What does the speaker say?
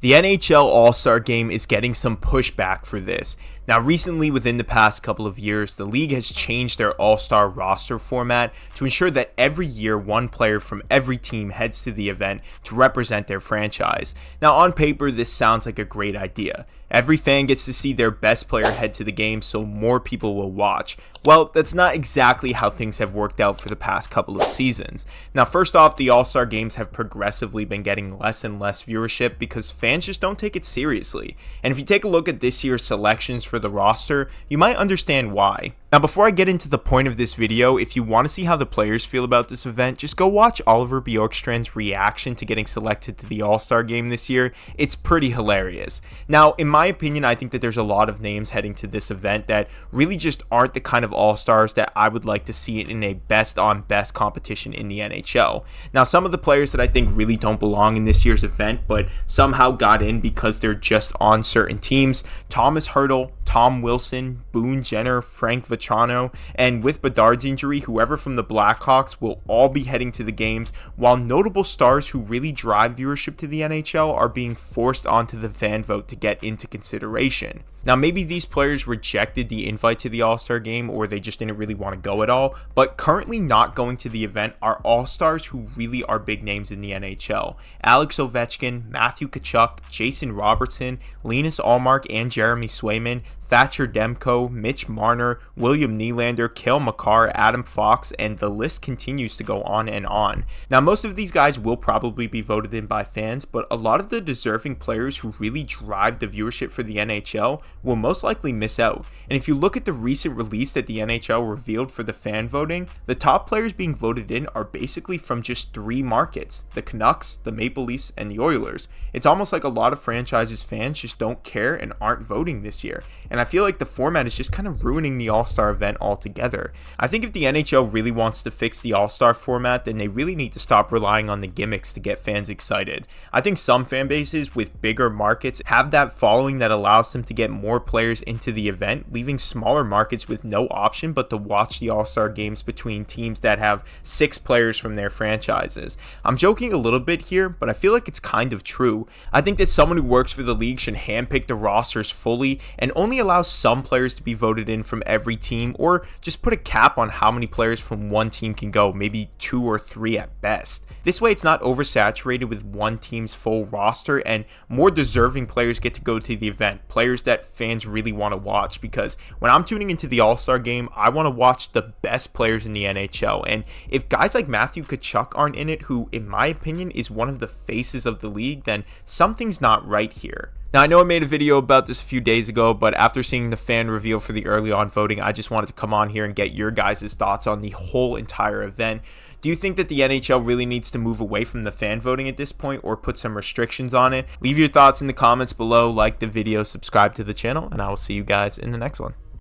The NHL All-Star Game is getting some pushback for this. Now, recently, within the past couple of years, the league has changed their All-Star roster format to ensure that every year one player from every team heads to the event to represent their franchise. Now, on paper, this sounds like a great idea. Every fan gets to see their best player head to the game, so more people will watch. Well, that's not exactly how things have worked out for the past couple of seasons. Now, first off, the All-Star Games have progressively been getting less and less viewership because fans just don't take it seriously. And if you take a look at this year's selections for the roster, you might understand why. Now, before I get into the point of this video, if you want to see how the players feel about this event, just go watch Oliver Bjorkstrand's reaction to getting selected to the All-Star Game this year. It's pretty hilarious. Now, in my opinion, I think that there's a lot of names heading to this event that really just aren't the kind of all-stars that I would like to see in a best-on-best competition in the NHL. Now, some of the players that I think really don't belong in this year's event, but somehow got in because they're just on certain teams: Thomas Hertl, Tom Wilson, Boone Jenner, Frank Vatrano, and with Bedard's injury, whoever from the Blackhawks will all be heading to the games, while notable stars who really drive viewership to the NHL are being forced onto the fan vote to get into consideration. Now, maybe these players rejected the invite to the All-Star Game, or they just didn't really want to go at all, but currently not going to the event are all-stars who really are big names in the NHL. Alex Ovechkin, Matthew Tkachuk, Jason Robertson, Linus Ullmark and Jeremy Swayman, Thatcher Demko, Mitch Marner, William Nylander, Cale Makar, Adam Fox, and the list continues to go on and on. Now, most of these guys will probably be voted in by fans, but a lot of the deserving players who really drive the viewership for the NHL will most likely miss out. And if you look at the recent release that the NHL revealed for the fan voting, the top players being voted in are basically from just 3 markets: the Canucks, the Maple Leafs, and the Oilers. It's almost like a lot of franchises fans just don't care and aren't voting this year. And I feel like the format is just kind of ruining the All-Star event altogether. I think if the NHL really wants to fix the All-Star format, then they really need to stop relying on the gimmicks to get fans excited. I think some fan bases with bigger markets have that following that allows them to get more players into the event, leaving smaller markets with no option but to watch the All-Star games between teams that have 6 players from their franchises. I'm joking a little bit here, but I feel like it's kind of true. I think that someone who works for the league should handpick the rosters fully and only allow some players to be voted in from every team, or just put a cap on how many players from one team can go, maybe 2 or 3 at best. This way it's not oversaturated with one team's full roster, and more deserving players get to go to the event, players that fans really want to watch, because when I'm tuning into the All-Star Game, I want to watch the best players in the NHL. And if guys like Matthew Tkachuk aren't in it, who in my opinion is one of the faces of the league, then something's not right here. Now, I know I made a video about this a few days ago, but after seeing the fan reveal for the early on voting, I just wanted to come on here and get your guys' thoughts on the whole entire event. Do you think that the NHL really needs to move away from the fan voting at this point, or put some restrictions on it? Leave your thoughts in the comments below, like the video, subscribe to the channel, and I will see you guys in the next one.